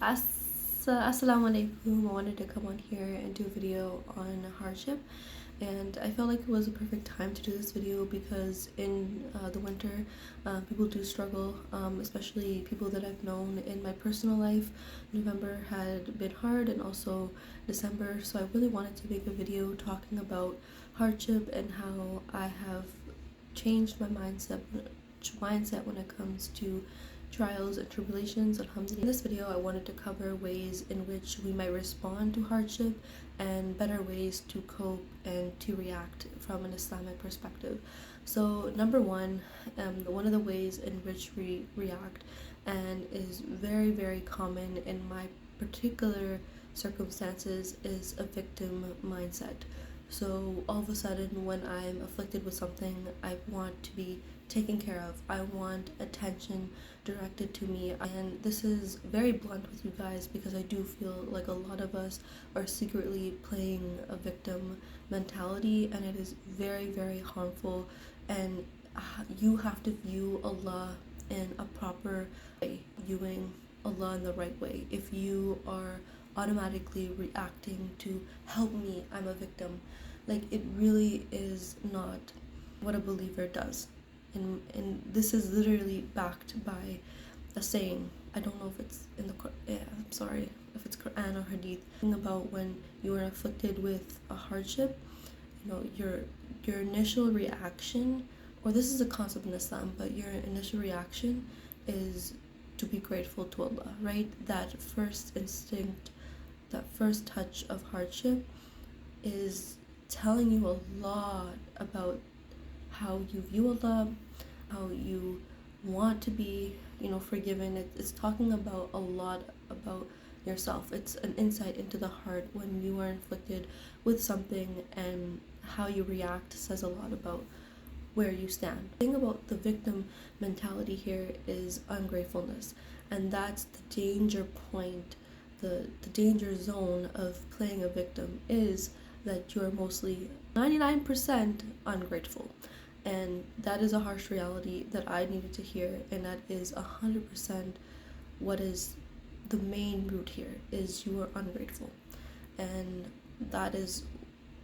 Assalamu alaikum. I wanted to come on here and do a video on hardship, and I felt like it was a perfect time to do this video because in the winter people do struggle, especially people that I've known in my personal life. November had been hard, and also December, so I really wanted to make a video talking about hardship and how I have changed my mindset when it comes to trials and tribulations. Alhamdulillah. In this video, I wanted to cover ways in which we might respond to hardship and better ways to cope and to react from an Islamic perspective. So, number one of the ways in which we react and is very, very common in my particular circumstances is a victim mindset. So all of a sudden, when I'm afflicted with something, I want to be taken care of. I want attention directed to me. And this is very blunt with you guys because I do feel like a lot of us are secretly playing a victim mentality, and it is very, very harmful. And you have to view Allah in a proper way, viewing Allah in the right way. If you are automatically reacting to help me, I'm a victim, like, it really is not what a believer does. And this is literally backed by a saying. I don't know if it's in the I'm sorry if it's Quran or Hadith, about when you are afflicted with a hardship, your initial reaction, or this is a concept in Islam, but your initial reaction is to be grateful to Allah, right? That first instinct, that first touch of hardship is telling you a lot about how you view Allah, how you want to be, forgiven. It's talking about a lot about yourself. It's an insight into the heart when you are inflicted with something, and how you react says a lot about where you stand. The thing about the victim mentality here is ungratefulness, and that's the danger point. The danger zone of playing a victim is that you're mostly 99% ungrateful. And that is a harsh reality that I needed to hear, and that is 100% what is the main root here, is you are ungrateful. And that is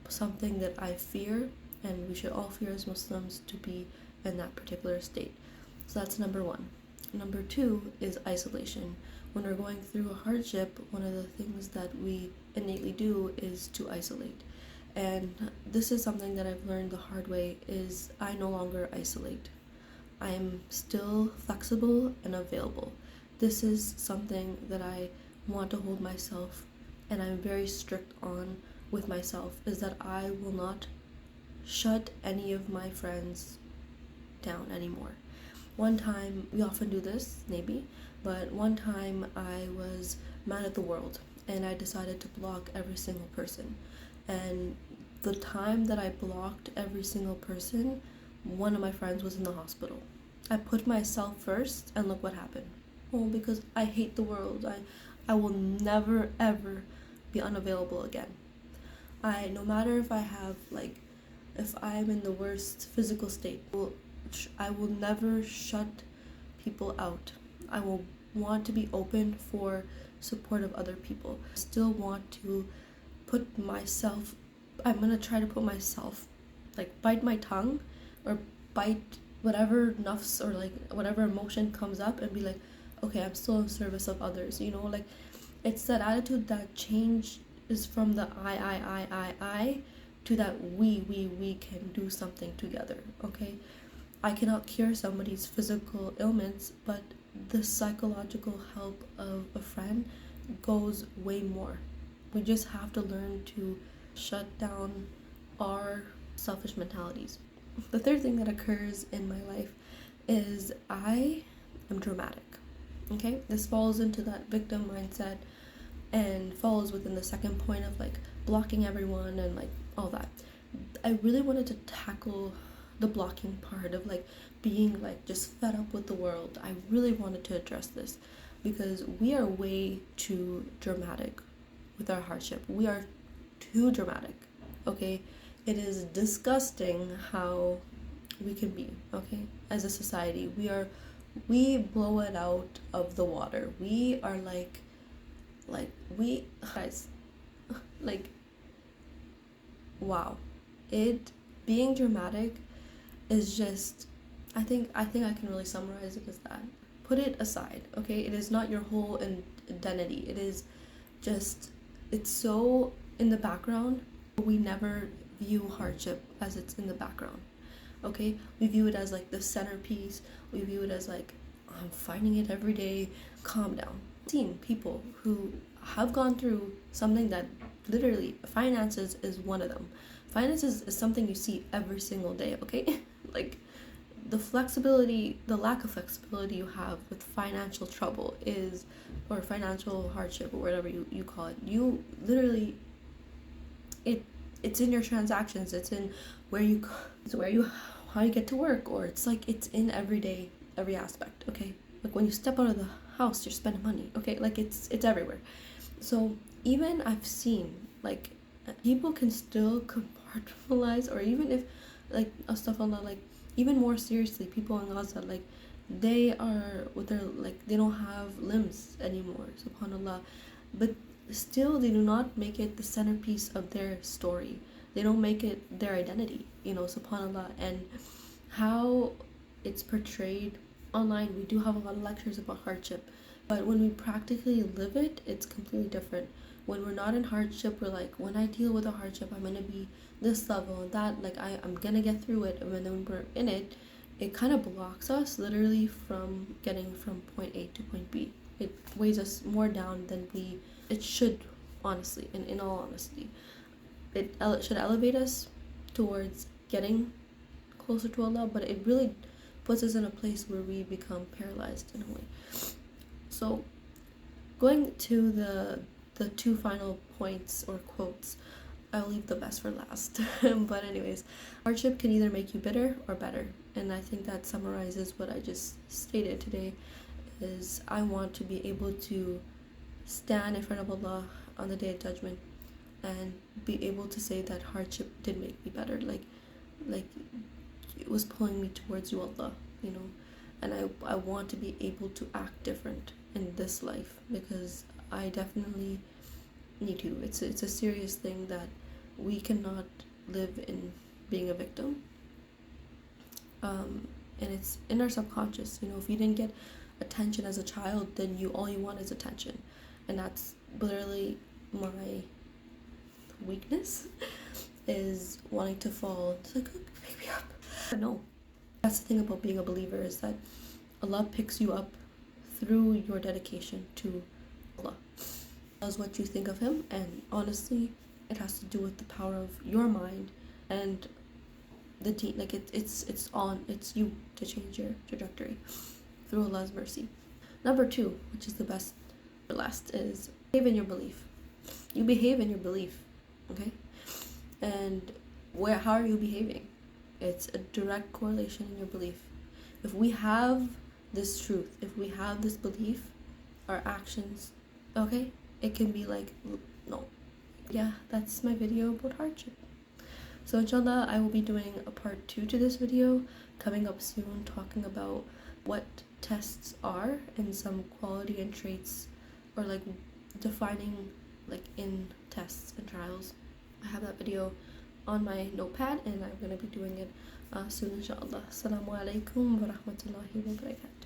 something that I fear, and we should all fear as Muslims, to be in that particular state. So that's number one. Number two is isolation. When we're going through a hardship, one of the things that we innately do is to isolate. And this is something that I've learned the hard way, is I no longer isolate. I am still flexible and available. This is something that I want to hold myself, and I'm very strict on with myself, is that I will not shut any of my friends down anymore. One time, we often do this, maybe, but one time I was mad at the world, and I decided to block every single person. And the time that I blocked every single person, one of my friends was in the hospital. I put myself first, and look what happened. Well, because I hate the world. I will never ever be unavailable again. No matter if if I'm in the worst physical state, I will never shut people out. I will want to be open for support of other people. I still want to I'm gonna try to put myself, bite my tongue, or bite whatever nafs, or whatever emotion comes up, and be like, okay, I'm still in service of others. It's that attitude that change is from the I to that we can do something together. Okay, I cannot cure somebody's physical ailments, but the psychological help of a friend goes way more. We just have to learn to shut down our selfish mentalities. The third thing that occurs in my life is I am dramatic. Okay, this falls into that victim mindset and falls within the second point of blocking everyone and all that. I really wanted to tackle the blocking part of being just fed up with the world. I really wanted to address this because we are way too dramatic with our hardship. We are too dramatic, okay? It is disgusting how we can be, okay? As a society, we blow it out of the water. We are Like, we guys, like, wow, it being dramatic is just, I think I can really summarize it as that. Put it aside, okay? It is not your whole identity. It is just, it's so in the background. We never view hardship as it's in the background, okay? We view it as like the centerpiece. We view it as like, I'm finding it every day. Calm down. I've seen people who have gone through something that literally, finances is one of them. Finances is something you see every single day, okay? Like, the flexibility, the lack of flexibility you have with financial trouble is, or financial hardship, or whatever you call it, you literally, it's in your transactions, it's in where you, it's where you, how you get to work, or it's like, it's in every aspect, okay? Like, when you step out of the house, you're spending money, okay? Like, it's everywhere. So even I've seen, like, people can still compartmentalize, or even if, like, astaghfirullah, like, even more seriously, people in Gaza, like, they are with their, like, they don't have limbs anymore, subhanallah, but still they do not make it the centerpiece of their story. They don't make it their identity, subhanallah. And how it's portrayed online, we do have a lot of lectures about hardship, but when we practically live it, it's completely different. When we're not in hardship, we're like, when I deal with a hardship, I'm gonna be this level and that, like, I'm gonna get through it. And then when we're in it, it kind of blocks us literally from getting from point A to point B. It weighs us more down than it should, honestly. And in all honesty, it should elevate us towards getting closer to Allah, but it really puts us in a place where we become paralyzed in a way. So, going to the two final points or quotes, I'll leave the best for last. But anyways, hardship can either make you bitter or better, and I think that summarizes what I just stated today. Is I want to be able to stand in front of Allah on the day of judgment and be able to say that hardship did make me better. Like it was pulling me towards you, Allah, and I want to be able to act different in this life, because I definitely need to. It's a serious thing that we cannot live in being a victim. And it's in our subconscious. If you didn't get attention as a child, then all you want is attention, and that's literally my weakness, is wanting to fall. It's like, oh, pick me up. But no, that's the thing about being a believer, is that Allah picks you up through your dedication to Allah. That's what you think of Him, and honestly, it has to do with the power of your mind and the deen. Like, it's you to change your trajectory through Allah's mercy. Number 2, which is the best for last, is behave in your belief. You behave in your belief, okay? And how are you behaving? It's a direct correlation in your belief. If we have this truth, if we have this belief, our actions, okay, it can be like, no. Yeah, that's my video about hardship. So inshallah, I will be doing a part 2 to this video coming up soon, talking about what tests are and some quality and traits, or like defining like in tests and trials. I have that video on my notepad, and I'm going to be doing it soon inshallah. Assalamu alaikum wa rahmatullahi wa barakatuh.